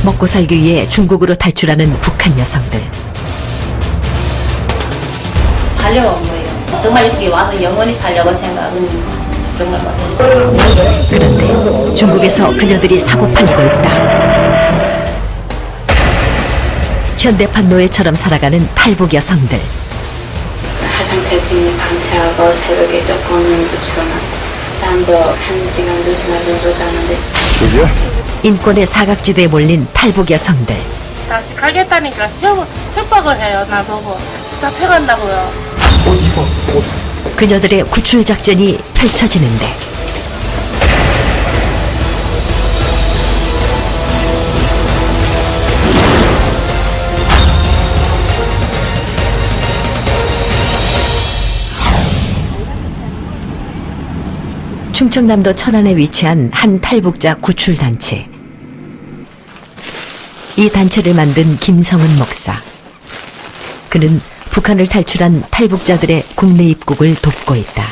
먹고 살기 위해 중국으로 탈출하는 북한 여성들. 살려온 거예요. 정말 이렇게 와서 영원히 살려고 생각은 정말 못했어요. 그런데 중국에서 그녀들이 사고 팔리고 있다. 현대판 노예처럼 살아가는 탈북 여성들. 화상채팅 밤새하고 새벽에 조금 붙이거나 잠도 1시간, 2시간 정도 자는데 그죠? 인권의 사각지대에 몰린 탈북 여성들. 다시 가겠다니까 협박을 해요. 나보고 잡혀간다고요. 그녀들의 구출 작전이 펼쳐지는데 충청남도 천안에 위치한 한 탈북자 구출단체. 이 단체를 만든 김성은 목사. 그는 북한을 탈출한 탈북자들의 국내 입국을 돕고 있다.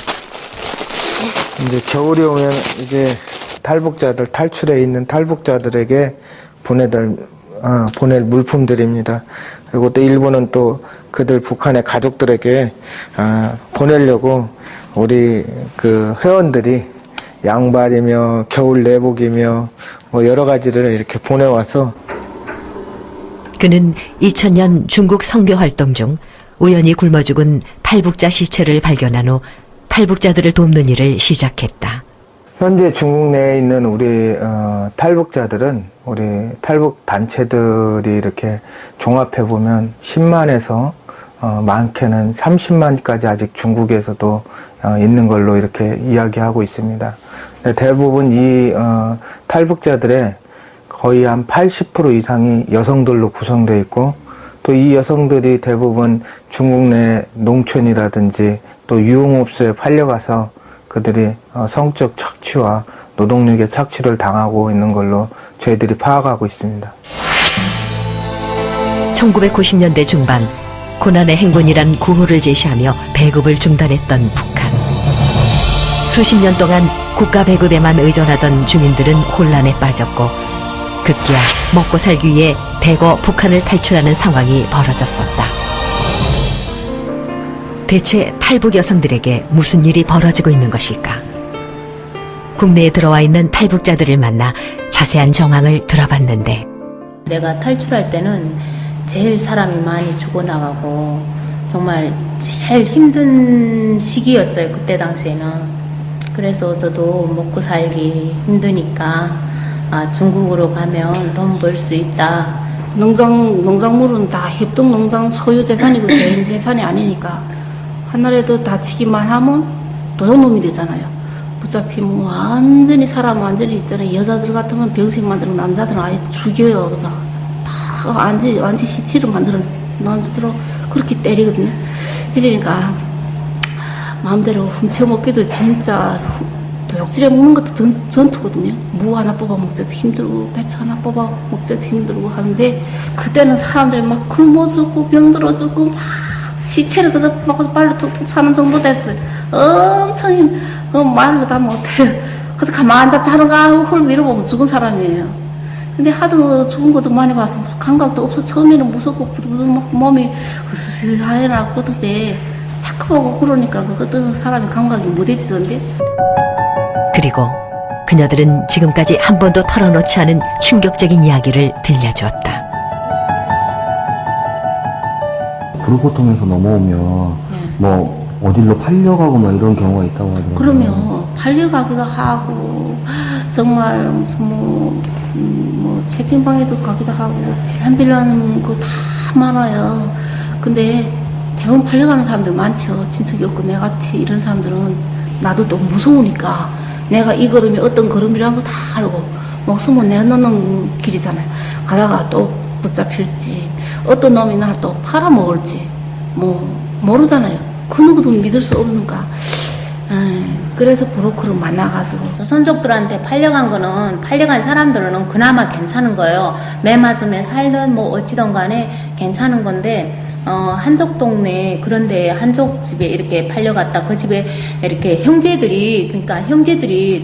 이제 겨울이 오면 이제 탈북자들, 탈출해 있는 탈북자들에게 보낼 물품들입니다. 그리고 또 일부는 또 그들 북한의 가족들에게 보내려고 우리 그 회원들이 양말이며 겨울 내복이며 뭐 여러 가지를 이렇게 보내와서. 그는 2000년 중국 선교 활동 중 우연히 굶어 죽은 탈북자 시체를 발견한 후 탈북자들을 돕는 일을 시작했다. 현재 중국 내에 있는 우리 탈북자들은 우리 탈북 단체들이 이렇게 종합해 보면 10만에서 많게는 30만까지 아직 중국에서도 있는 걸로 이렇게 이야기하고 있습니다. 대부분 이 탈북자들의 거의 한 80% 이상이 여성들로 구성되어 있고 또 이 여성들이 대부분 중국 내 농촌이라든지 또 유흥업소에 팔려가서 그들이 성적 착취와 노동력의 착취를 당하고 있는 걸로 저희들이 파악하고 있습니다. 1990년대 중반 고난의 행군이란 구호를 제시하며 배급을 중단했던 북한. 수십 년 동안 국가 배급에만 의존하던 주민들은 혼란에 빠졌고 급기야 먹고 살기 위해 대거 북한을 탈출하는 상황이 벌어졌었다. 대체 탈북 여성들에게 무슨 일이 벌어지고 있는 것일까? 국내에 들어와 있는 탈북자들을 만나 자세한 정황을 들어봤는데 내가 탈출할 때는 제일 사람이 많이 죽어나가고 정말 제일 힘든 시기였어요. 그때 당시에는. 그래서 저도 먹고 살기 힘드니까 중국으로 가면 돈 벌 수 있다. 농작물은 다 협동농장 소유 재산이고 개인 재산이 아니니까 하나라도 다치기만 하면 도둑놈이 되잖아요. 붙잡히면 완전히 사람 완전히 있잖아요. 여자들 같은 건 병신 만들고 남자들은 아예 죽여요. 그래서 다 완전 시체를 만들어 그렇게 때리거든요. 이러니까 마음대로 훔쳐먹기도 진짜 도둑질해 먹는 것도 전투거든요. 무 하나 뽑아 먹자도 힘들고 배추 하나 뽑아 먹자도 힘들고 하는데 그때는 사람들이 막 굶어 죽고 병들어 죽고 막 시체를 그저 막 발로 툭툭 차는 정도 됐어요. 엄청 말로 다 못해요. 그래서 가만히 앉아서 하는가 하고 홀 밀어보면 죽은 사람이에요. 근데 하도 죽은 것도 많이 봐서 감각도 없어. 처음에는 무섭고 부들부들 막 몸이 하얘라 그러던데 자꾸 보고 그러니까 그것도 사람이 감각이 못해지던데. 그리고 그녀들은 지금까지 한 번도 털어놓지 않은 충격적인 이야기를 들려주었다. 불고통에서 넘어오면 뭐 어디로 팔려가고 뭐 이런 경우가 있다고 하더라고요. 그러면 팔려가기도 하고 정말 무슨 뭐 채팅방에도 가기도 하고 빌란빌란 거 다 많아요. 근데 대부분 팔려가는 사람들 많죠. 친척이 없고 내같이 이런 사람들은 나도 또 무서우니까 내가 이 걸음이 어떤 걸음이라는 거 다 알고 목숨은 내놓는 길이잖아요. 가다가 또 붙잡힐지 어떤 놈이 날 또 팔아먹을지 뭐 모르잖아요. 그 누구도 믿을 수 없는가. 그래서 브로커를 만나가지고 손족들한테 팔려간 사람들은 그나마 괜찮은 거예요. 매 맞으며 살든 뭐 어찌든 간에 괜찮은 건데 한족 동네 그런데 한족 집에 이렇게 팔려갔다 그 집에 이렇게 형제들이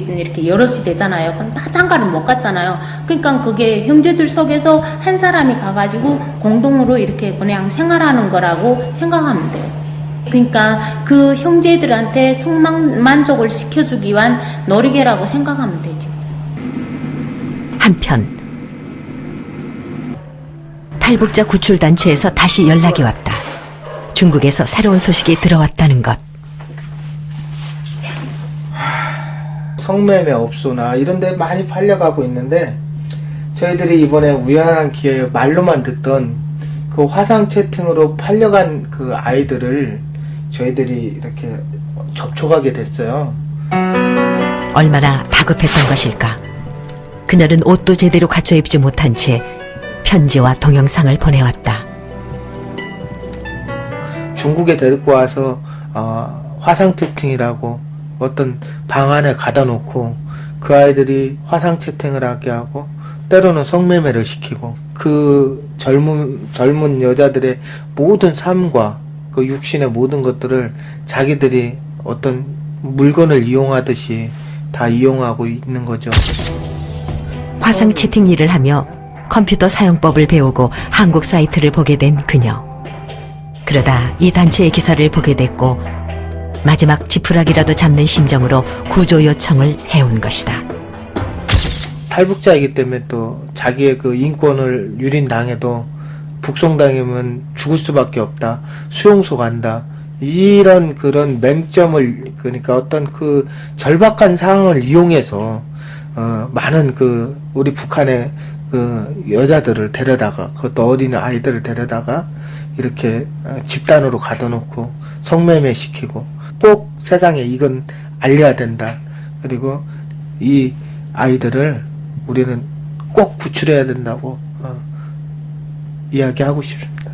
이렇게 여럿이 되잖아요. 그럼 다 장가를 못 갔잖아요. 그러니까 그게 형제들 속에서 한 사람이 가가지고 공동으로 이렇게 그냥 생활하는 거라고 생각하면 돼요. 그러니까 그 형제들한테 성만족을 시켜주기 위한 놀이개라고 생각하면 되죠. 한편 탈북자 구출단체에서 다시 연락이 왔다. 중국에서 새로운 소식이 들어왔다는 것. 성매매 업소나 이런 데 많이 팔려가고 있는데 저희들이 이번에 우연한 기회에 말로만 듣던 그 화상 채팅으로 팔려간 그 아이들을 저희들이 이렇게 접촉하게 됐어요. 얼마나 다급했던 것일까. 그녀는 옷도 제대로 갖춰 입지 못한 채 편지와 동영상을 보내왔다. 중국에 데리고 와서 화상 채팅이라고 어떤 방 안에 가다 놓고 그 아이들이 화상 채팅을 하게 하고 때로는 성매매를 시키고 그 젊은 여자들의 모든 삶과 그 육신의 모든 것들을 자기들이 어떤 물건을 이용하듯이 다 이용하고 있는 거죠. 화상 채팅 일을 하며 컴퓨터 사용법을 배우고 한국 사이트를 보게 된 그녀. 그러다 이 단체의 기사를 보게 됐고 마지막 지푸라기라도 잡는 심정으로 구조 요청을 해온 것이다. 탈북자이기 때문에 또 자기의 그 인권을 유린당해도 북송당하면 죽을 수밖에 없다. 수용소 간다. 이런 그런 맹점을 그러니까 어떤 그 절박한 상황을 이용해서 많은 그 우리 북한의 그 여자들을 데려다가 그것도 어린 아이들을 데려다가 이렇게 집단으로 가둬놓고 성매매 시키고 꼭 세상에 이건 알려야 된다. 그리고 이 아이들을 우리는 꼭 구출해야 된다고 이야기하고 싶습니다.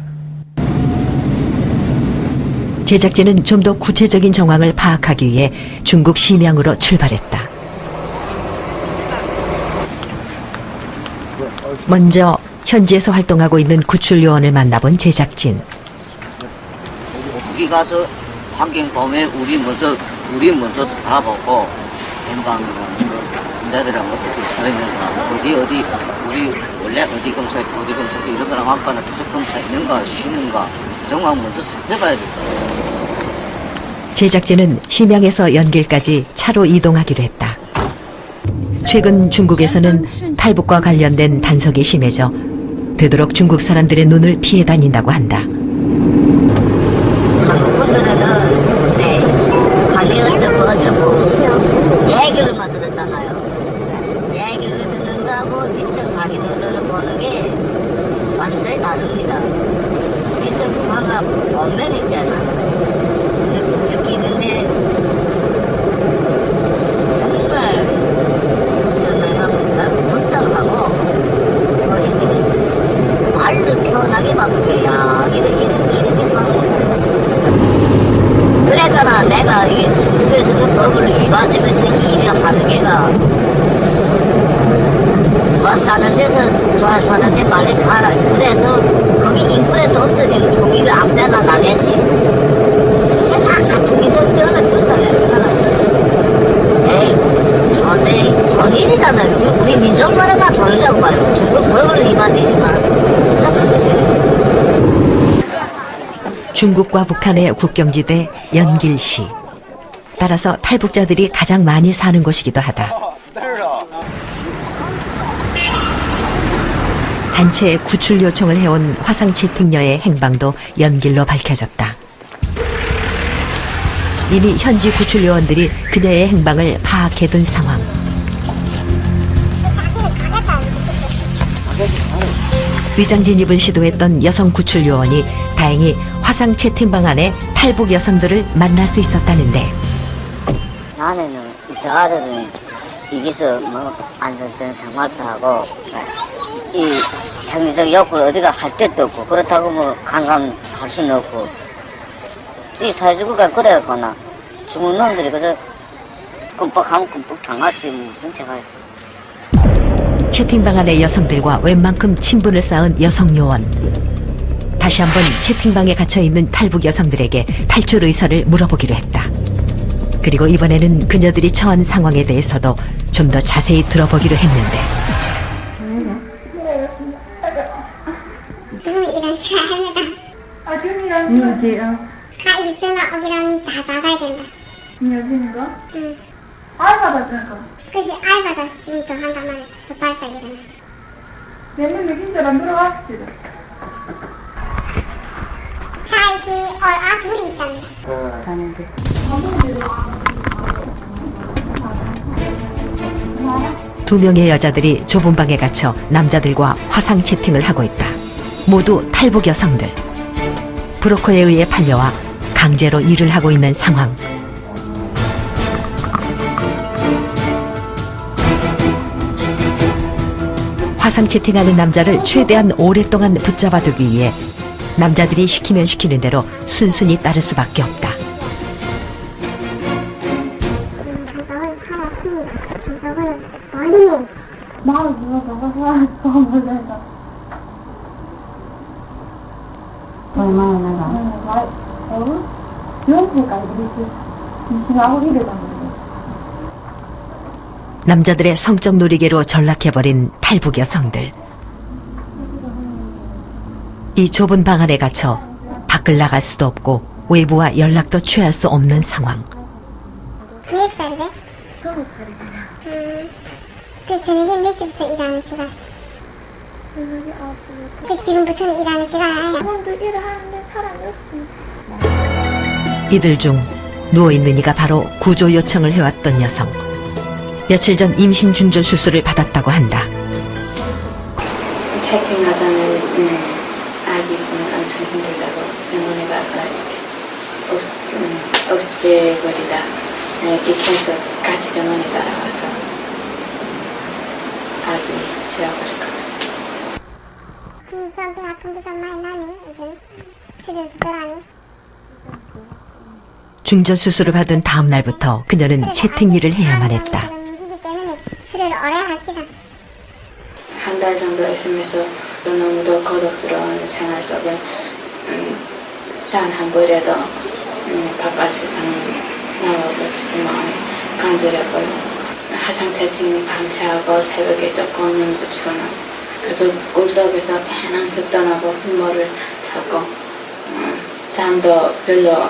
제작진은 좀 더 구체적인 정황을 파악하기 위해 중국 심양으로 출발했다. 먼저 현지에서 활동하고 있는 구출요원을 만나본 제작진. 거기 가서 환경 보면 우리 먼저 알아보고 행방이라는 거, 남자들이랑 어떻게 서 있는가, 어디 우리 원래 어디 검사 이런 거랑 한가는 계속 검사 있는가 쉬는가 정말 먼저 살펴봐야 돼. 제작진은 심양에서 연길까지 차로 이동하기로 했다. 최근 중국에서는 탈북과 관련된 단속이 심해져 되도록 중국 사람들의 눈을 피해 다닌다고 한다. 한국 분들은 북한이 어쩌고 얘기를만 들었잖아요. 얘기를 듣는 거하고 진짜 자기 눈으로 보는 게 완전히 다릅니다. 진짜 북한가 보면 있잖아. 느끼는데 정말 내가 불쌍하고 말을 표현하기 바쁘게 이렇게 사는 그러니까 내가 이게 중국에서는 법을 위반하면 일을 하는 게가 뭐 사는 데서 잘 사는데 빨리 가라. 그래서 거기 인구에도 없어지면 통일을 아무데나 나겠지. 다 같은 민족인데 얼마나 불쌍해. 에이 좋은 일이잖아요. 지금 우리 민족만은 다 좋으려고 말이야. 중국 법을 위반되지만 다 그렇지. 중국과 북한의 국경지대 연길시. 따라서 탈북자들이 가장 많이 사는 곳이기도 하다. 단체에 구출 요청을 해온 화상 채팅녀의 행방도 연길로 밝혀졌다. 이미 현지 구출 요원들이 그녀의 행방을 파악해둔 상황. 위장 진입을 시도했던 여성 구출 요원이 다행히 화상 채팅방 안에 탈북 여성들을 만날 수 있었다는데. 나는 저 아들은 여기서 안전된 생활도 하고 이 생리적 욕구를 어디가 할 데도 없고 그렇다고 관광 갈 수는 없고 이 사회주의가 그래갖거나 중국 놈들이 그저 끔뻑하면 끔뻑 당하지 무슨 죄가 있어. 채팅방 안의 여성들과 웬만큼 친분을 쌓은 여성 요원. 다시 한번 채팅방에 갇혀있는 탈북 여성들에게 탈출 의사를 물어보기로 했다. 그리고 이번에는 그녀들이 처한 상황에 대해서도 좀 더 자세히 들어보기로 했는데 지금 이런 시간 합니다. 지금 일하는 거? 가 있으면 어디랑 다 나가야 된다. 여기는 거? 응. 알바 받는 거? 그치, 알바도 지금 더 한단 말이야. 더 빨리 일어나. 몇년 여긴 사람 들어왔지? 사이즈 둘이 있답니다. 두 명의 여자들이 좁은 방에 갇혀 남자들과 화상 채팅을 하고 있다. 모두 탈북 여성들. 브로커에 의해 팔려와 강제로 일을 하고 있는 상황. 화상 채팅하는 남자를 최대한 오랫동안 붙잡아두기 위해 남자들이 시키면 시키는 대로 순순히 따를 수밖에 없다. 마을 누가 나가서 몰라서. 얼마나 나가? 연세까지 이렇게 임신하고 이래가지고. 남자들의 성적 놀이개로 전락해버린 탈북 여성들. 이 좁은 방 안에 갇혀 밖을 나갈 수도 없고 외부와 연락도 취할 수 없는 상황. 몇 살이래? 20살이구나. 그 저녁에 몇 시부터 일하는 시간? 그 지금부터는 일하는 시간? 오늘도 일을 하는데 사람이 없습니다. 이들 중 누워있는 이가 바로 구조 요청을 해왔던 여성. 며칠 전 임신 중절 수술을 받았다고 한다. 채팅하자면 아기 있으면 엄청 힘들다고 병원에 가서 이렇게 없애버리자 이렇게 해서 같이 병원에 따라가서 아기 지어버릴 거야. 그런데 아픈 데가 많이 나네. 이제 치료도 덜하네. 중절 수술을 받은 다음 날부터 그녀는 채팅 일을 해야만 했다. 치료를 오래 할 시간. 한 달 정도 있으면서 너무도 고독스러운 생활 속에 단 한 번이라도 바깥 세상 나가고 싶은 마음이 간절했고요. 화상 채팅 밤새하고 새벽에 조금은 붙이거나 그래서 꿈속에서 편한 흡던하고 흉모를 찾고 잠도 별로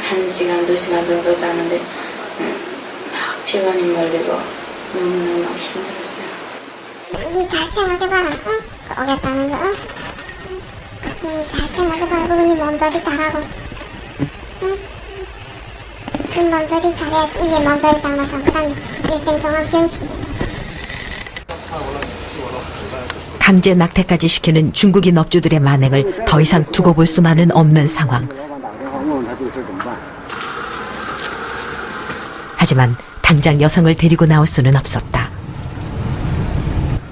1시간, 2시간 정도 자는데 막 피곤이 몰리고 너무너무 힘들었어요. 우리 잘 생각해봐라, 응? 오겠다는 거, 응? 잘 생각해봐라. 우리 몸들이 잘하고, 응? 그 몸들이 잘해야지. 이게 몸들이 잘나서 그다음에 일생 동안 변신. 강제 낙태까지 시키는 중국인 업주들의 만행을 더 이상 두고 볼 수만은 없는 상황. 하지만 당장 여성을 데리고 나올 수는 없었다.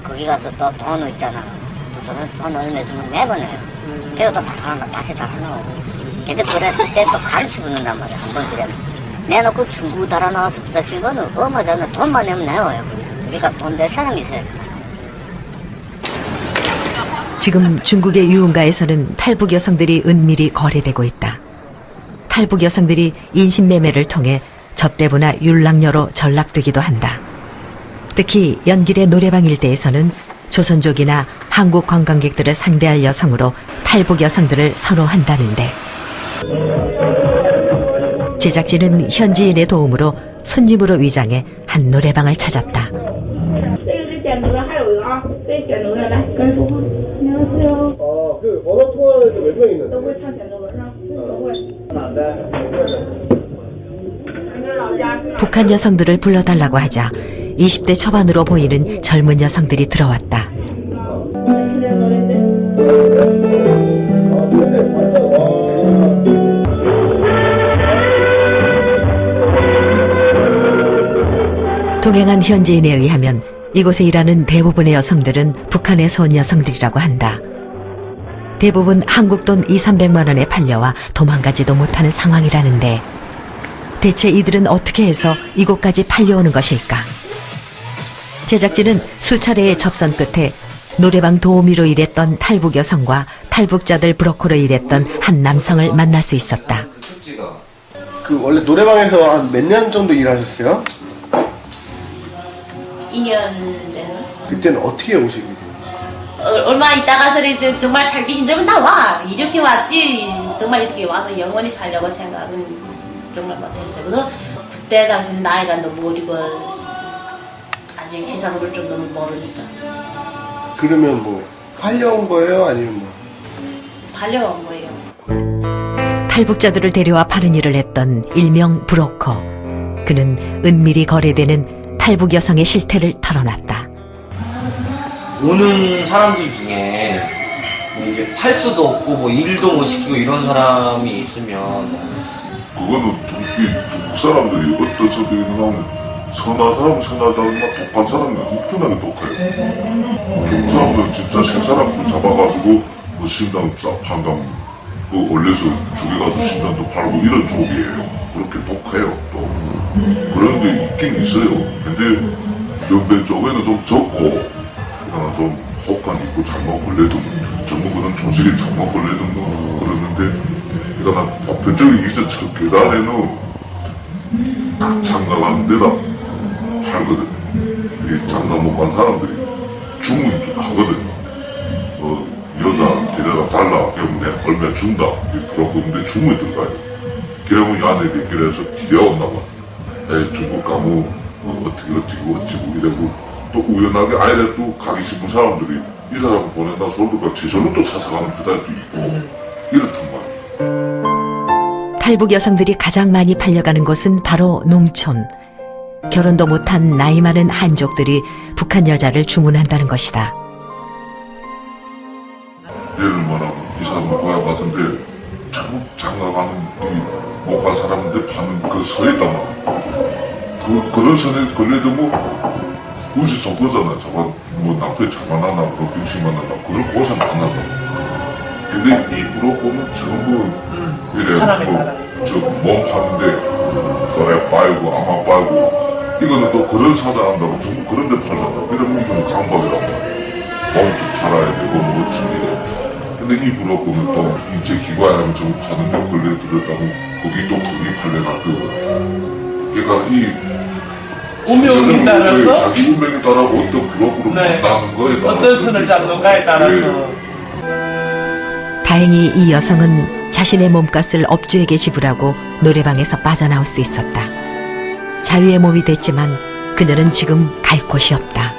거기 가서 또 돈 있잖아. 돈 얼마 주면 내보내요. 그래도 다시 달아나오고. 근데 그때 또 가르쳐 붙는단 말이야. 한번 그래. 내놓고 중국 달아나와서 붙잡힌 거는 어마잖아. 돈만 내면 내와요. 거기서. 그러니까 돈 낼 사람이 있어야 돼. 지금 중국의 유흥가에서는 탈북 여성들이 은밀히 거래되고 있다. 탈북 여성들이 인신매매를 통해 접대부나 율락녀로 전락되기도 한다. 특히 연길의 노래방 일대에서는 조선족이나 한국 관광객들을 상대할 여성으로 탈북 여성들을 선호한다는데 제작진은 현지인의 도움으로 손님으로 위장해 한 노래방을 찾았다. 그 번호 통화에서 몇 명 있는데? 북한 여성들을 불러달라고 하자 20대 초반으로 보이는 젊은 여성들이 들어왔다. 동행한 현지인에 의하면 이곳에 일하는 대부분의 여성들은 북한에서 온 여성들이라고 한다. 대부분 한국 돈 200~300만 원에 팔려와 도망가지도 못하는 상황이라는데 대체 이들은 어떻게 해서 이곳까지 팔려오는 것일까? 제작진은 수차례의 접선 끝에 노래방 도우미로 일했던 탈북 여성과 탈북자들 브로커로 일했던 한 남성을 만날 수 있었다. 그 원래 노래방에서 한 몇 년 정도 일하셨어요? 2년 되는. 그때는 어떻게 오시게 돼요? 얼마 있다가서 정말 살기 힘들면 나와. 이렇게 왔지. 정말 이렇게 와서 영원히 살려고 생각은 정말 못했어요. 그래서 그때 당시 나이가 너무 어리고 아직 세상 볼 좀 너무 모르니까. 그러면 뭐 팔려온 거예요? 아니면 뭐? 팔려온 거예요. 탈북자들을 데려와 파는 일을 했던 일명 브로커. 그는 은밀히 거래되는 탈북 여성의 실태를 털어놨다. 오는 사람들 중에 뭐 이제 팔 수도 없고 뭐 일도 못 시키고 이런 사람이 있으면 그거는 중국 사람들이 어떤 소리를 하면 선한 사람 선하다는 말 독한 사람은 엄청나게 독해요. 중국 사람들은 진짜 생사람 잡아가지고 그 심장 판당 그 올려서 죽여가지고 심장도 팔고 이런 쪽이에요. 그렇게 독해요 또. 그런데 있긴 있어요. 근데 연변 쪽에는 좀 적고 하나 좀 혹한 있고 잘못 걸려도 전부 그런 조직에 잘못 걸려도 뭐 그러는데 그러니까 보편적인 이제 첫 계단에는 장가가는 데다 팔거든. 이 장가 못 간 사람들이 주문하거든. 여자 데려다 달라. 그러면 내가 얼마 준다. 그렇거든데 주문이 들어가요. 그러면 이 안에 그래서 뒤려왔나 봐. 중국 가면 어떻게 어찌고 이러고 또 우연하게 아이를 또 가기 싶은 사람들이 이 사람을 보낸다 서울도 제절로 또 찾아가는 배달도 있고 이렇단 말이야. 탈북 여성들이 가장 많이 팔려가는 곳은 바로 농촌. 결혼도 못한 나이 많은 한족들이 북한 여자를 주문한다는 것이다. 예를 말하면 이 사람은 고향 같은데 전부 장가가는 못 간 사람인데 파는 그 서에 있단 말이야. 그런 선에 걸려도 뭐 우시 속거잖아. 저건 뭐 남편이 잡아나나 뭐 병신 만나나 그런 고생 안 한다. 근데 입으로 보면 전부 이래 뭐저몸 파는데 그애 빨고 아마 빨고 이거는 또 그런 사다 한다고 전부 그런 데 팔란다. 그러면 이거는 강박이라고. 몸도 팔아야 되고 뭐 어찌 이래. 근데 입으로 보면 또 인체 기관하면 전부 파는 데 걸려 들었다고 거기 또 거기 팔려놨거든. 그러니까 이 운명에 따라서 자기 운명에 따라 어떤 브로커로 만나는 거에 따라 어떤 선을 잡는가에 따라서 다행히 이 여성은 자신의 몸값을 업주에게 지불하고 노래방에서 빠져나올 수 있었다. 자유의 몸이 됐지만 그녀는 지금 갈 곳이 없다.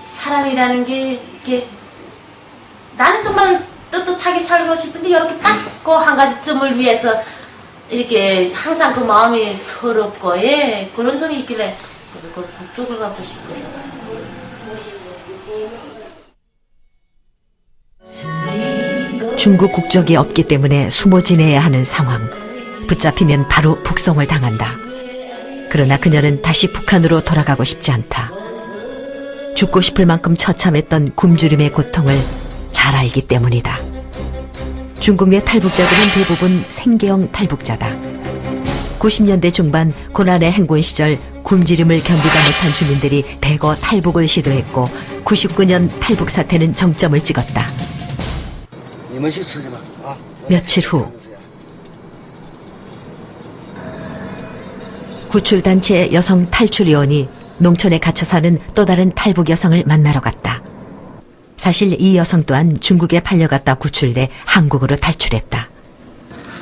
사람이라는 게 이렇게 나는 정말 떳떳하게 살고 싶은데 이렇게 딱 그 한 가지점을 위해서 이렇게 항상 그 마음이 서럽고 그런 점이 있길래 그래서 그 북쪽을 가고 싶어요. 중국 국적이 없기 때문에 숨어 지내야 하는 상황. 붙잡히면 바로 북송을 당한다. 그러나 그녀는 다시 북한으로 돌아가고 싶지 않다. 죽고 싶을 만큼 처참했던 굶주림의 고통을 잘 알기 때문이다. 중국 내 탈북자들은 대부분 생계형 탈북자다. 90년대 중반 고난의 행군 시절 굶주림을 견디다 못한 주민들이 대거 탈북을 시도했고 99년 탈북 사태는 정점을 찍었다. 며칠 후 구출단체 여성 탈출위원이 농촌에 갇혀 사는 또 다른 탈북 여성을 만나러 갔다. 사실 이 여성 또한 중국에 팔려갔다 구출돼 한국으로 탈출했다.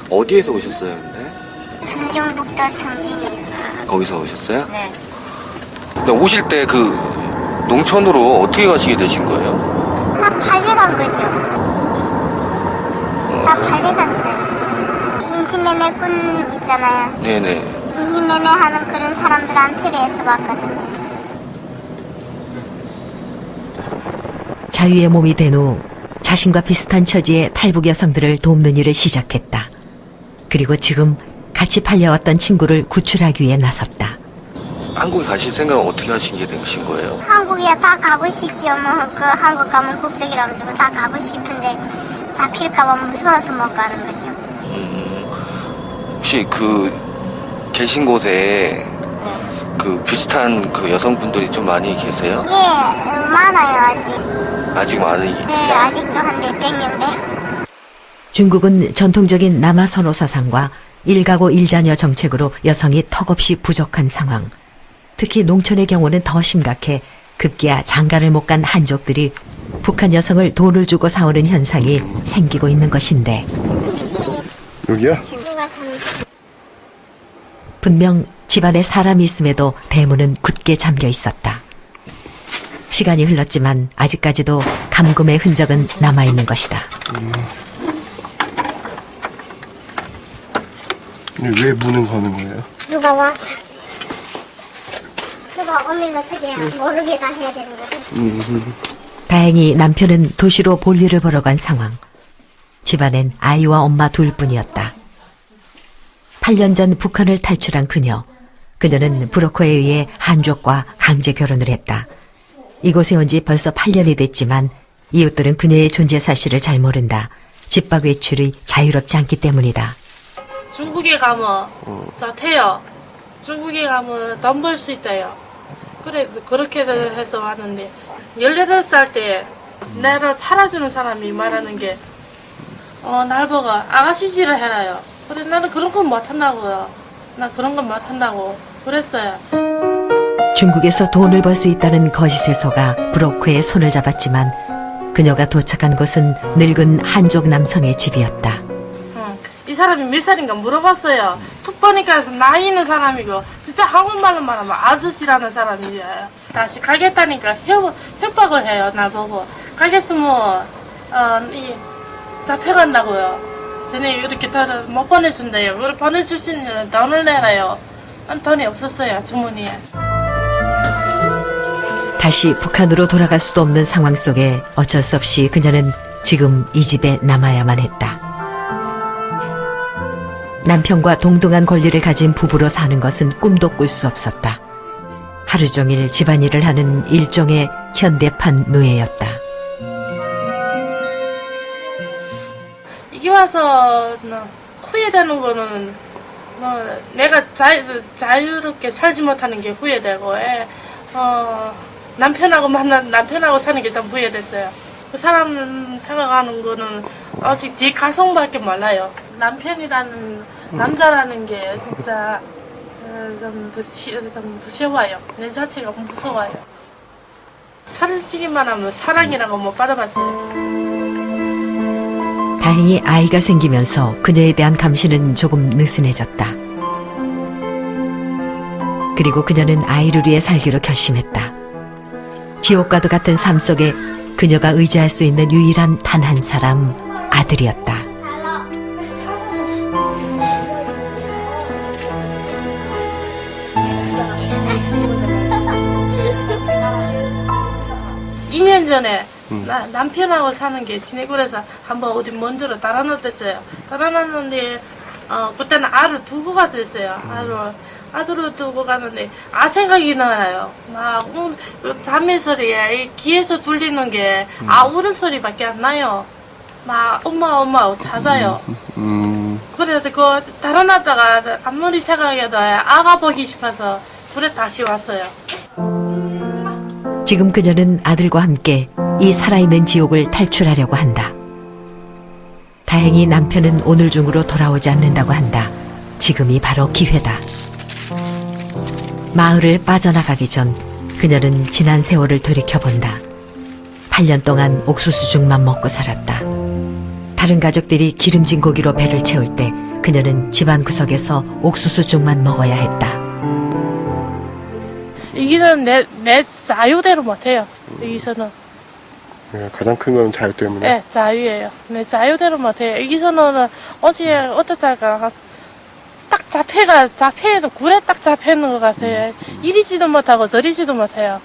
어디에서 오셨어요, 근데? 한중북도 청진이요. 거기서 오셨어요? 네. 근데 오실 때 그 농촌으로 어떻게 가시게 되신 거예요? 다 팔려간 거죠. 다 팔려갔어요. 인신매매꾼 있잖아요. 네네. 인신매매하는 그런 사람들한테 해서 왔거든요. 자유의 몸이 된 후 자신과 비슷한 처지의 탈북 여성들을 돕는 일을 시작했다. 그리고 지금 같이 팔려왔던 친구를 구출하기 위해 나섰다. 한국에 가실 생각은 어떻게 하시게 되신 거예요? 한국에 다 가고 싶죠. 뭐 그 한국 가면 국적이라고 주고 다 가고 싶은데 잡힐까봐 무서워서 못 가는 거죠. 혹시 그 계신 곳에 그 비슷한 그 여성분들이 좀 많이 계세요? 예, 많아요, 아직. 아직 많으니. 네, 아직도 한 100명 돼. 중국은 전통적인 남아 선호 사상과 일가구 일자녀 정책으로 여성이 턱없이 부족한 상황. 특히 농촌의 경우는 더 심각해 급기야 장가를 못 간 한족들이 북한 여성을 돈을 주고 사오는 현상이 생기고 있는 것인데 여기야? 친구가 사는 분명 집안에 사람이 있음에도 대문은 굳게 잠겨 있었다. 시간이 흘렀지만 아직까지도 감금의 흔적은 남아있는 것이다. 왜 문을 거는 거예요? 누가 와서. 누가 오면 어떻게 해야 모르게 다 해야 되는 거지. 다행히 남편은 도시로 볼일을 보러 간 상황. 집안엔 아이와 엄마 둘뿐이었다. 8년 전 북한을 탈출한 그녀. 그녀는 브로커에 의해 한족과 강제 결혼을 했다. 이곳에 온 지 벌써 8년이 됐지만 이웃들은 그녀의 존재 사실을 잘 모른다. 집 밖 외출이 자유롭지 않기 때문이다. 중국에 가면 좋대요. 중국에 가면 돈 벌 수 있대요. 그래 그렇게 해서 왔는데 18살 때 나를 팔아주는 사람이 말하는 게 날 보고 아가씨질을 해라요. 그래 나는 그런 건 못한다고요. 나 그런 건 못한다고 그랬어요. 중국에서 돈을 벌 수 있다는 거짓에 속아 브로커의 손을 잡았지만 그녀가 도착한 곳은 늙은 한족 남성의 집이었다. 이 사람이 몇 살인가 물어봤어요. 툭 보니까 나이 있는 사람이고 진짜 한국말로 말하면 아저씨라는 사람이에요. 다시 가겠다니까 협박을 해요. 날 보고 가겠으면 잡혀간다고요. 쟤네 이렇게 돈을 못 보내준대요. 그걸 보내주신 돈을 내라요. 난 돈이 없었어요. 주머니에. 다시 북한으로 돌아갈 수도 없는 상황 속에 어쩔 수 없이 그녀는 지금 이 집에 남아야만 했다. 남편과 동등한 권리를 가진 부부로 사는 것은 꿈도 꿀 수 없었다. 하루 종일 집안일을 하는 일종의 현대판 노예였다. 이게 와서 후회되는 거는 내가 자유롭게 살지 못하는 게 후회되고 남편하고 사는 게 좀 후회됐어요. 그 사람 생각하는 거는 아직 제 가성밖에 몰라요. 남편이라는 남자라는 게 진짜 좀 무서워요. 내 자체가 무서워요. 살찌기만 하면 사랑이라고 못 받아봤어요. 다행히 아이가 생기면서 그녀에 대한 감시는 조금 느슨해졌다. 그리고 그녀는 아이를 위해 살기로 결심했다. 지옥과도 같은 삶 속에 그녀가 의지할 수 있는 유일한 단 한 사람, 아들이었다. 2년 전에 남편하고 사는 게 지내고래서 한번 어디 먼저로 달아놨댔어요. 달아놨는데 그때는 알을 두고 갔댔어요. 아들을 두고 가는데 생각이 나요. 막 잠의 소리에 귀에서 들리는 게 울음소리밖에 안 나요. 막 엄마 찾아요. 그래가지고 달아놨다가 아무리 생각해도 아가 보기 싶어서 그래 다시 왔어요. 지금 그녀는 아들과 함께 이 살아있는 지옥을 탈출하려고 한다. 다행히 남편은 오늘 중으로 돌아오지 않는다고 한다. 지금이 바로 기회다. 마을을 빠져나가기 전 그녀는 지난 세월을 돌이켜본다. 8년 동안 옥수수죽만 먹고 살았다. 다른 가족들이 기름진 고기로 배를 채울 때 그녀는 집안 구석에서 옥수수죽만 먹어야 했다. 여기는 내 자유대로 못해요. 여기서는. 가장 큰 건 자유 때문에. 네, 자유예요. 내 자유대로 못해요. 여기서는 어제 어떻다가 딱 잡혀도 굴에 딱 잡혀있는 것 같아요. 이리지도 못하고 저리지도 못해요.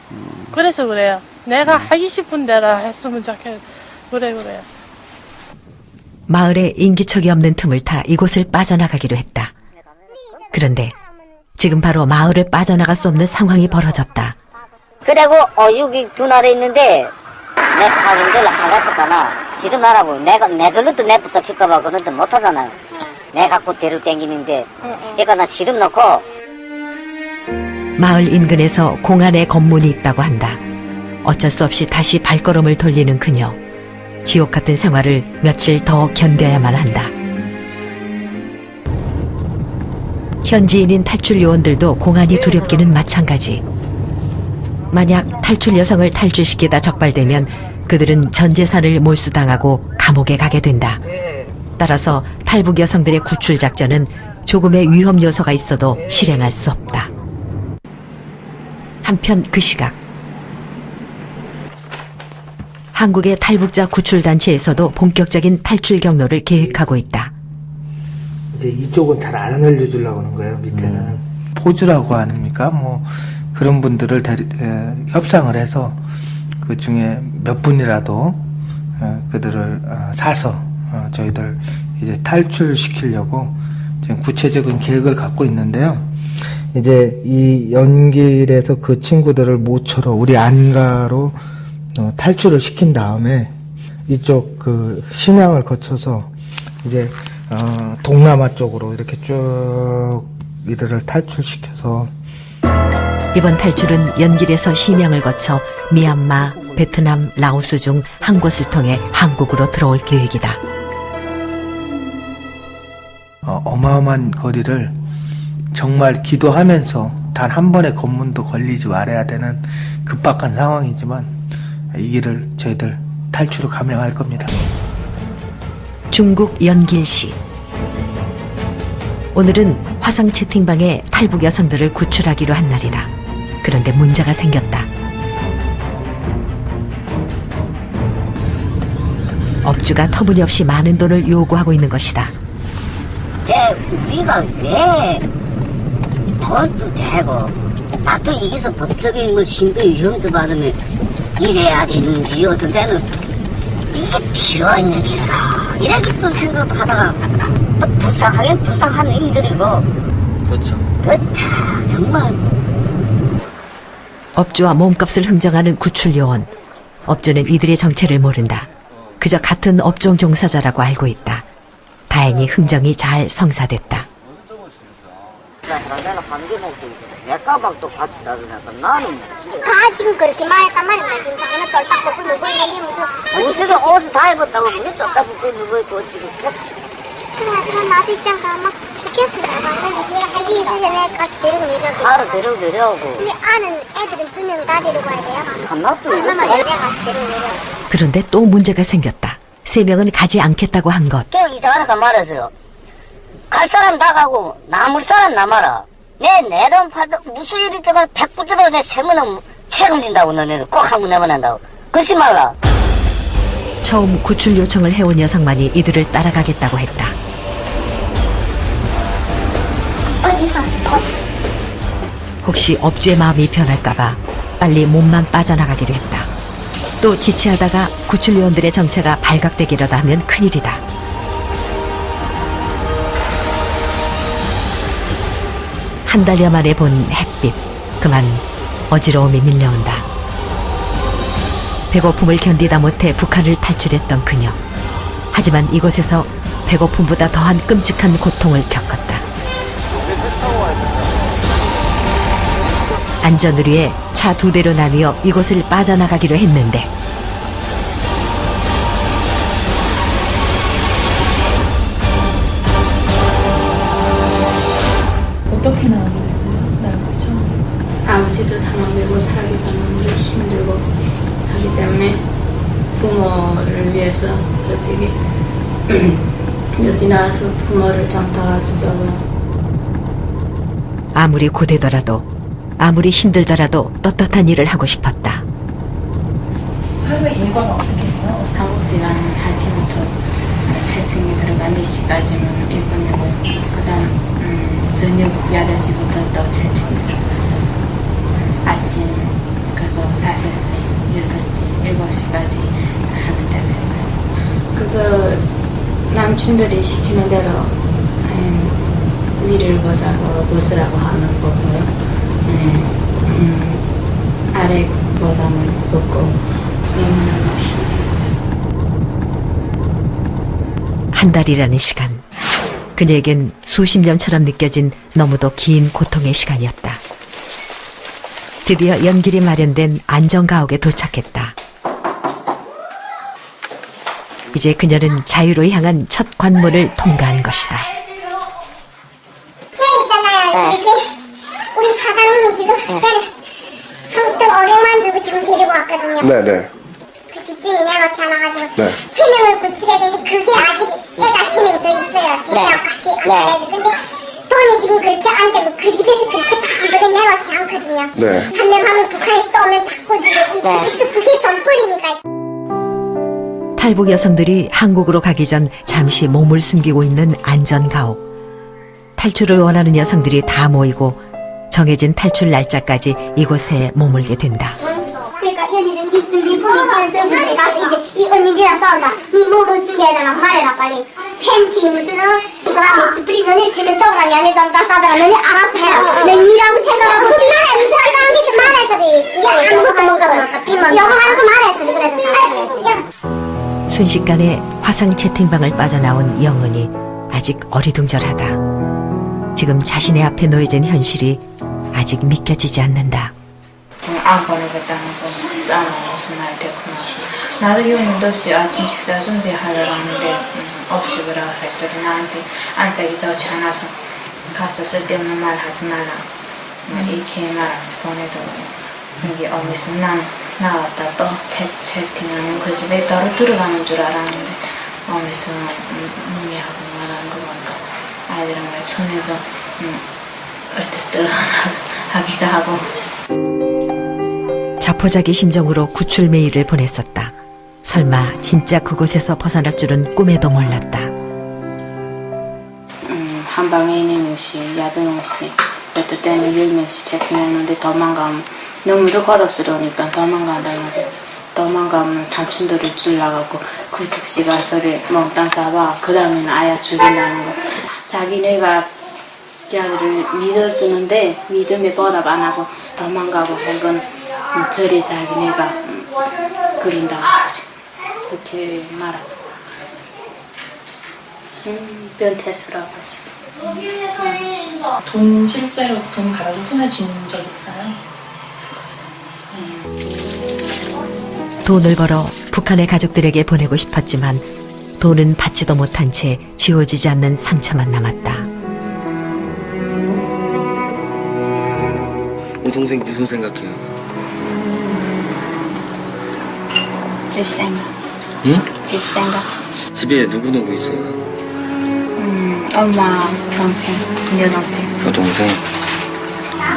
그래서 그래요. 내가 하기 싶은 대로 했으면 좋겠어요. 그래요. 마을에 인기척이 없는 틈을 타 이곳을 빠져나가기로 했다. 그런데 지금 바로 마을을 빠져나갈 수 없는 상황이 벌어졌다. 그리고 여기 두 나라 있는데 내 가는데 나갔을까나 싫음하라고 내 절로 또 내 붙잡힐까봐 그런데 못하잖아요. 내 갖고 대를 쟁기는데 얘가 나 싫음 넣고. 마을 인근에서 공안의 검문이 있다고 한다. 어쩔 수 없이 다시 발걸음을 돌리는 그녀. 지옥 같은 생활을 며칠 더 견뎌야만 한다. 현지인인 탈출 요원들도 공안이 두렵기는 마찬가지. 만약 탈출 여성을 탈출시키다 적발되면 그들은 전 재산을 몰수당하고 감옥에 가게 된다. 따라서 탈북 여성들의 구출 작전은 조금의 위험 요소가 있어도 실행할 수 없다. 한편 그 시각 한국의 탈북자 구출단체에서도 본격적인 탈출 경로를 계획하고 있다. 이제 이쪽은 잘 안 알려주려고 하는 거예요. 밑에는 포주라고 아닙니까? 뭐 그런 분들을 협상을 해서 그 중에 몇 분이라도 그들을 사서 저희들 이제 탈출시키려고 지금 구체적인 계획을 갖고 있는데요. 이제 이 연길에서 그 친구들을 모처럼 우리 안가로 탈출을 시킨 다음에 이쪽 그 심양을 거쳐서 이제 동남아 쪽으로 이렇게 쭉 이들을 탈출시켜서 이번 탈출은 연길에서 심양을 거쳐 미얀마, 베트남, 라오스 중 한 곳을 통해 한국으로 들어올 계획이다. 어마어마한 거리를 정말 기도하면서 단 한 번의 검문도 걸리지 말아야 되는 급박한 상황이지만 이 길을 저희들 탈출을 감행할 겁니다. 중국 연길시. 오늘은 화상 채팅방에 탈북 여성들을 구출하기로 한 날이다. 그런데 문제가 생겼다. 업주가 터무니없이 많은 돈을 요구하고 있는 것이다. 우리가 왜 돈도 되고 나도 여기서 법적인 뭐 신고 위험도 받으면 이래야 되는지 어떤 때는 이게 필요 있는 길가 이렇게 또 생각하다가 또 불쌍한 힘들이고 그렇죠. 정말 업주와 몸값을 흥정하는 구출 요원. 업주는 이들의 정체를 모른다. 그저 같은 업종 종사자라고 알고 있다. 다행히 흥정이 잘 성사됐다. 나는 한개 목적이거든. 내 가방도 같이 자르니까 나는 지금 그렇게 말했단 말이야. 지금 자기는 쫄딱 벗고 누구 있는데 무슨 옷을 다 입었다고 그게 쫄딱 벗고 누구 있고 지금 그럼 나도 있잖아. 막 죽겠어. 내가 할 게 있으면 내가 가서 데리고 내려고. 바로 데려오고. 근데 아는 애들은 2명 다 데리고 와야 돼요. 한나도 내가 가서 데리고 내려. 그런데 또 문제가 생겼다. 3명은 가지 않겠다고 한 것. 이자가니까 말했어요. 갈 사람 다 가고 남을 사람 남아라. 내 돈 팔도 무슨 일이 때문에 100%를 내 세문은 책임진다고 너네는 꼭 한 번 내보낸다고. 그러지 말라. 처음 구출 요청을 해온 여성만이 이들을 따라가겠다고 했다. 혹시 업주의 마음이 변할까봐 빨리 몸만 빠져나가기로 했다. 또 지체하다가 구출 요원들의 정체가 발각되기라도 하면 큰일이다. 한 달여 만에 본 햇빛, 그만 어지러움이 밀려온다. 배고픔을 견디다 못해 북한을 탈출했던 그녀. 하지만 이곳에서 배고픔보다 더한 끔찍한 고통을 겪었다. 안전을 위해 차 2대로 나뉘어 이곳을 빠져나가기로 했는데 어떻게 나오게 됐어요? 날부터? 아버지도 사망되고 살기가 너무 힘들고 하기 때문에 부모를 위해서 솔직히 여기 나와서 부모를 좀 도와주자고요. 아무리 고되더라도 아무리 힘들더라도 떳떳한 일을 하고 싶었다. 하루에 일과가 어떻게 해요? 한국 시간 1시부터 채팅이 들어간 4시까지만 읽어내고 그 다음 저녁 8시부터 또 채팅 들어가서 아침 그래서 5시, 6시, 7시까지 하는 때가 그래서 남친들이 시키는 대로 위를 보자고 웃으라고 하는 거고요. 아래 보자는 웃고 너무너무 힘들었어요. 한 달이라는 시간. 그녀에겐 수십 년처럼 느껴진 너무도 긴 고통의 시간이었다. 드디어 연길이 마련된 안전가옥에 도착했다. 이제 그녀는 자유로 향한 첫 관문을 통과한 것이다. 있잖아요. 이렇게 우리 사장님이 지금 저를 한돈 500만 주고 지금 데리고 왔거든요. 네네. 그 집주인이 내놓지 않아가지고 네. 3명을 구출해야 되는데 그게 아직 애가 3명 더 있어요. 집이랑 같이 가야 돼. 근데 돈이 지금 그렇게 안 되고 그 집에서 그렇게 다 한번에 내놓지 않거든요. 네. 한 명 하면 북한에서 또 오면 다 꽂주고 그 집도 그게 돈벌이니까. 탈북 여성들이 한국으로 가기 전 잠시 몸을 숨기고 있는 안전가옥. 탈출을 원하는 여성들이 다 모이고 정해진 탈출 날짜까지 이곳에 머물게 된다. 그러니까 여기는 네 준비품이 전성분에 가서 이제 이 언니들이랑 싸운다. 네 몸을 준비해달라 말해라 빨리. 팬티 무슨 이거 하면 스프링 너네 세면 동그라미 안에 좀 싸다가 너네 알아서 해라. 너 니라고 생각하고 말해 무슨 이런 게 말해서리. 이게 아무것도 못 가서 빈만 영어 하는 거 말해서리 그래도. 순식간에 화상 채팅방을 빠져나온 영은이 아직 어리둥절하다. 지금 자신의 앞에 놓여진 현실이 아직 믿겨지지 않는다. 안 보내겠다는 거 싸움 무슨 말 됐구나. 나도 용도 없이 아침 식사 준비하려고 하는데 없이 그러고 했어도 나한테 안색이 좋지 않아서 가서 쓸데없는 말 하지 말라. 이렇게 말하면서 보내더라고요. 여기 어디서 난 나왔다 또 채팅하면 그 집에 따로 들어가는 줄 알았는데 어디서 무미하고 말하는 거 보니까 아이들은 왜 천에서 얼뜻하기도 하고. 자포자기 심정으로 구출 메일을 보냈었다. 설마 진짜 그곳에서 벗어날 줄은 꿈에도 몰랐다. 한방에 있는 것이 야동 것이 또 때는 일면시 채팅했는데 도망가면 너무도 고독스러우니까 도망가면 삼촌들을 줄라가고 그 즉시 가서를 몽땅 잡아 그 다음에는 아야 죽인다는 거. 자기네가 걔들을 믿어주는데 믿음에 보답 안 하고 도망가고 한 건 저리 자기네가 그런다고 소리 그렇게 말하고 변태수라고 하죠. 돈 실제로 돈 받아서 손에 쥔 적 있어요? 돈을 벌어 북한의 가족들에게 보내고 싶었지만 돈은 받지도 못한 채 지워지지 않는 상처만 남았다. 우리 동생 무슨 생각해요? 집 생각. 응? 집 생각. 집에 누구 있어요? 엄마, 동생, 여동생. 여동생?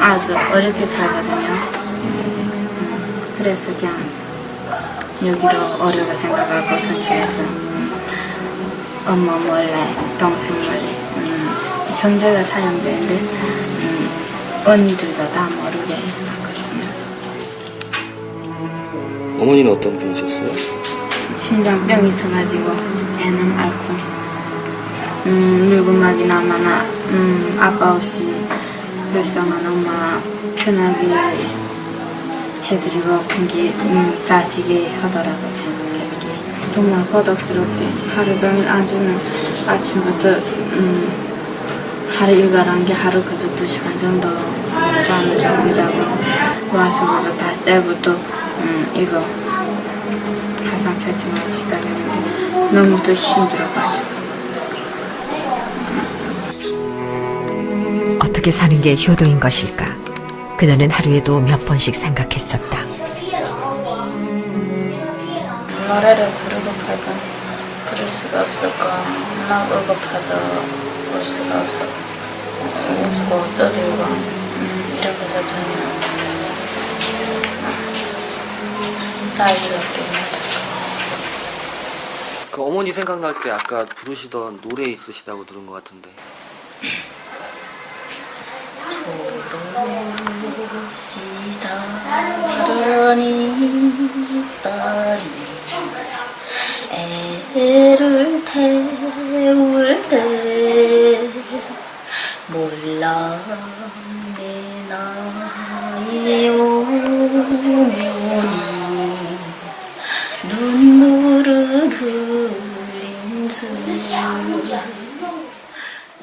아주 어렵게 살거든요. 그래서 그냥 여기로 어려워 생각하고 선택해서 엄마 몰래, 동생 몰래, 형제가 사용되는데 언니들도 다 모르게 하거든요. 어머니는 어떤 분이셨어요? 심장병 있어가지고 애는 앓고 늙은막이 나마나 아빠 없이 불쌍한 엄마 편하게 해드리고 그게 자식이 하더라고 생각해보기 정말 고독스럽게 하루 종일 앉으면 아침부터 하루 일과란 게 하루 그저 2시간 정도 잠을 좀 자고 와서 그저 다 쎄부터 이거 화상 채팅하기 시작했는데 너무 또 힘들어가지고 어떻게 사는 게 효도인 것일까? 그녀는 하루에도 몇 번씩 생각했었다. 노래를 부르고파도 부를 수가 없었고 나오고파도 올 수가 없었고 웃고 떠들고 이러고도 전혀 자유롭게 그 어머니 생각날 때 아까 부르시던 노래 있으시다고 들은 것 같은데. 시절하니 딸이 애를 태울 때 몰라 내 나이 오니 눈물을 흘린 줄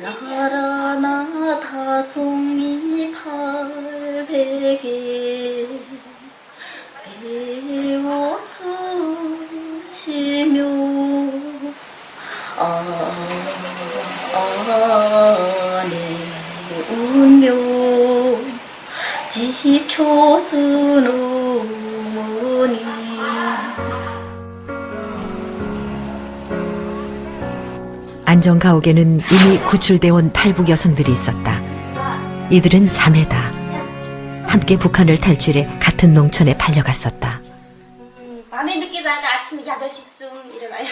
나라나다 종이 팔베개 배워주시며 내 운명 지켜준 어머니. 안전가옥에는 이미 구출되어 온 탈북 여성들이 있었다. 이들은 자매다. 함께 북한을 탈출해 같은 농촌에 팔려갔었다. 밤에 늦게 자니까 아침 8시쯤 일어나요.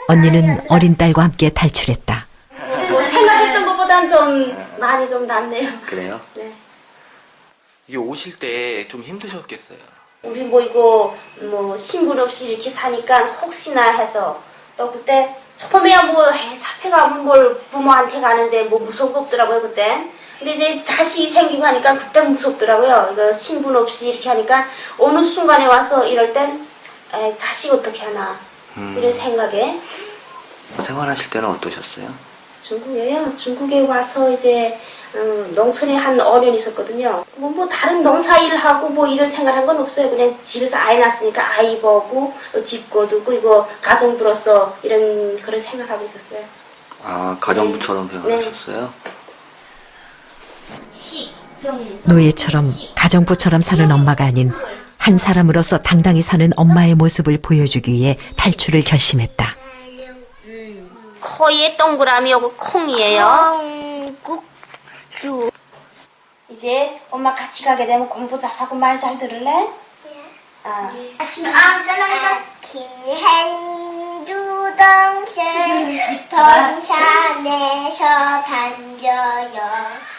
언니는 어린 딸과 함께 탈출했다. 뭐 생각했던 것보단 좀 많이 좀 낫네요. 그래요? 네. 이게 오실 때 좀 힘드셨겠어요. 우리 뭐 이거 뭐 신분 없이 이렇게 사니까 혹시나 해서 또 그때 처음에야 뭐 잡혀가면 뭘 부모한테 가는데 뭐 무서운 거 없더라고요 그때. 근데 이제 자식이 생기고 하니까 그때 무섭더라고요. 이거 신분 없이 이렇게 하니까 어느 순간에 와서 이럴 땐 자식 어떻게 하나 이런 생각에. 생활하실 때는 어떠셨어요? 중국에요. 중국에 와서 이제 농촌에 한 5년 있었거든요. 뭐 다른 농사 일하고 뭐 이런 생각한 건 없어요. 그냥 집에서 아이 낳았으니까 아이 보고 집 거두고 이거 가정부로서 이런 그런 생각하고 있었어요. 아, 가정부처럼 생활하셨어요? 노예처럼 가정부처럼 사는 엄마가 아닌 한 사람으로서 당당히 사는 엄마의 모습을 보여주기 위해 탈출을 결심했다. 코에 동그라미하고 콩이에요. 콩국수. 이제 엄마 같이 가게 되면 공부 잘하고 말 잘 들을래? 네. 아침에 잘라니까. 김행주 동생 동산에서 반겨요.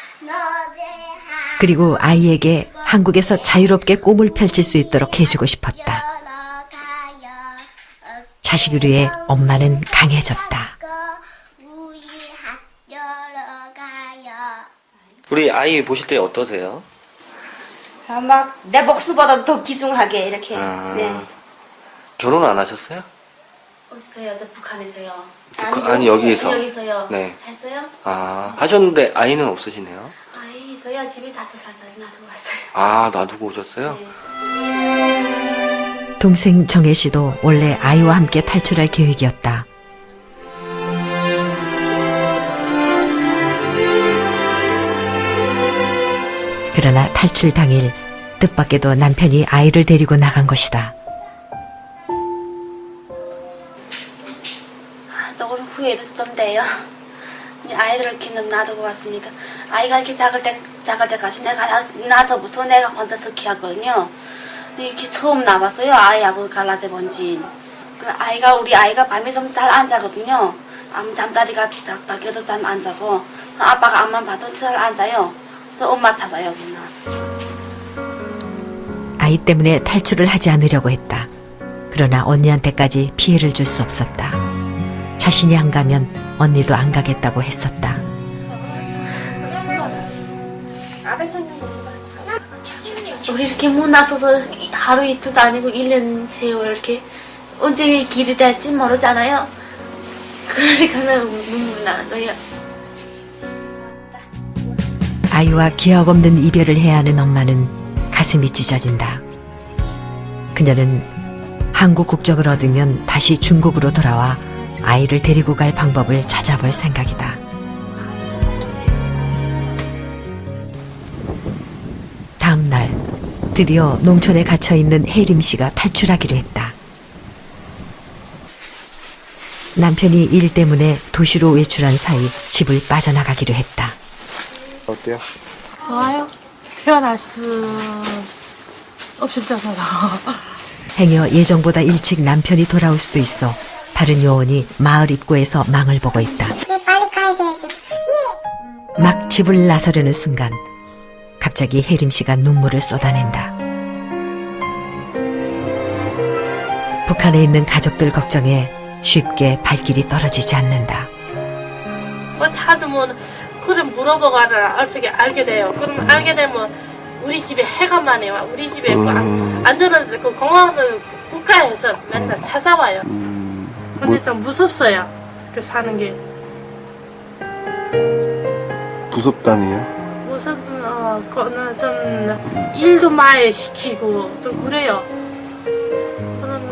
그리고 아이에게 한국에서 자유롭게 꿈을 펼칠 수 있도록 해주고 싶었다. 자식을 위해 엄마는 강해졌다. 우리 아이 보실 때 어떠세요? 막 내 목숨보다 더 귀중하게 이렇게. 네. 결혼 안 하셨어요? 어디서요? 저 북한에서요. 아니 여기에서. 여기서요. 네. 했어요? 아, 하셨는데 아이는 없으시네요? 아이 있어요. 집에 5살짜리 놔두고 왔어요. 아, 놔두고 오셨어요? 동생 정혜 씨도 원래 아이와 함께 탈출할 계획이었다. 그러나 탈출 당일 뜻밖에도 남편이 아이를 데리고 나간 것이다. 조금 후회도 좀 돼요. 아이들을 이렇게 놔두고 왔으니까 아이가 이렇게 작을 때까지 내가 나서부터 내가 혼자서 키웠거든요. 근데 이렇게 처음 나왔어요. 아이하고 갈라져 본지. 우리 아이가 밤에 좀 잘 안 자거든요. 잠자리가 바뀌어도 잘 안 자고 아빠가 앞만 봐도 잘 안 자요. 그래서 엄마 찾아요 그냥. 아이 때문에 탈출을 하지 않으려고 했다. 그러나 언니한테까지 피해를 줄 수 없었다. 자신이 안 가면 언니도 안 가겠다고 했었다. 우리 이렇게 못 나서서 하루 이틀도 아니고 1년 세월 이렇게 언제 길이 될지 모르잖아요. 그러니까는 눈물 나는 거예요. 아이와 기억 없는 이별을 해야 하는 엄마는 가슴이 찢어진다. 그녀는 한국 국적을 얻으면 다시 중국으로 돌아와 아이를 데리고 갈 방법을 찾아볼 생각이다. 다음 날 드디어 농촌에 갇혀있는 혜림 씨가 탈출하기로 했다. 남편이 일 때문에 도시로 외출한 사이 집을 빠져나가기로 했다. 어때요? 좋아요. 표현할 수 없을 정도로. 행여 예정보다 일찍 남편이 돌아올 수도 있어 다른 요원이 마을 입구에서 망을 보고 있다. 빨리 가야 돼야지. 막 집을 나서려는 순간 갑자기 혜림 씨가 눈물을 쏟아낸다. 북한에 있는 가족들 걱정에 쉽게 발길이 떨어지지 않는다. 뭐 찾으면 그래 물어보고 어떻게 알게 돼요. 그럼 알게 되면 우리 집에 해가 많이 와. 우리 집에 안전한 그 공항은 국가에서 맨날 찾아와요. 근데 좀 무섭어요. 그 사는 게. 무섭다니요? 우선 거는 좀 일도 많이 시키고 좀 그래요.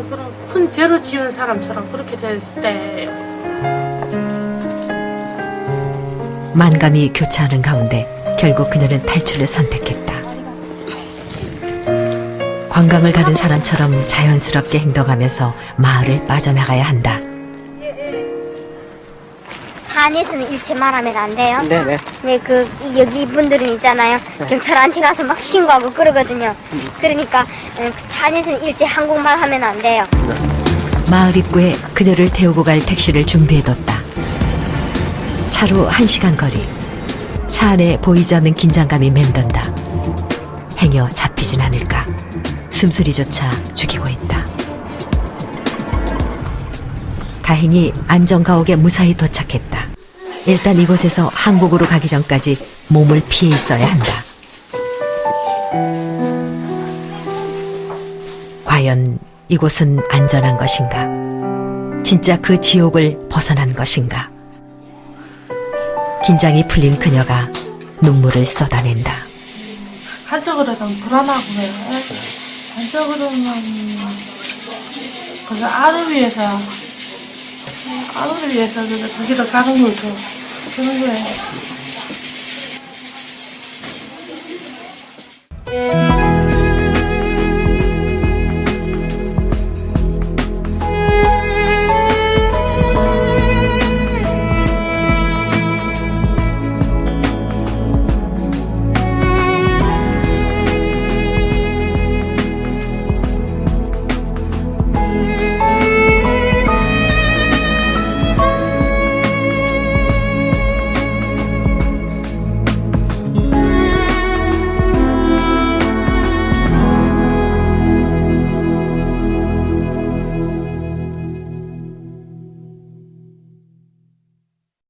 그런 큰 죄로 지은 사람처럼 그렇게 됐을 때예요. 만감이 교차하는 가운데 결국 그녀는 탈출을 선택했다. 관광을 가는 사람처럼 자연스럽게 행동하면서 마을을 빠져나가야 한다. 차 안에서는 일체 말하면 안 돼요? 네네. 네, 여기 분들은 있잖아요. 네. 경찰한테 가서 막 신고하고 그러거든요. 그러니까 차 안에서는 일체 한국말 하면 안 돼요. 마을 입구에 그녀를 태우고 갈 택시를 준비해뒀다. 차로 1시간 거리. 차 안에 보이지 않는 긴장감이 맴돈다. 행여 잡히진 않을까. 숨소리조차 죽이고 있다. 다행히 안전가옥에 무사히 도착했다. 일단 이곳에서 항복으로 가기 전까지 몸을 피해 있어야 한다. 과연 이곳은 안전한 것인가? 진짜 그 지옥을 벗어난 것인가? 긴장이 풀린 그녀가 눈물을 쏟아낸다. 한쪽으로 좀 불안하고 그래요. 한쪽으로는 그래서 아를 위해서 그래서 거기로 가는 거죠. 그런 거예요.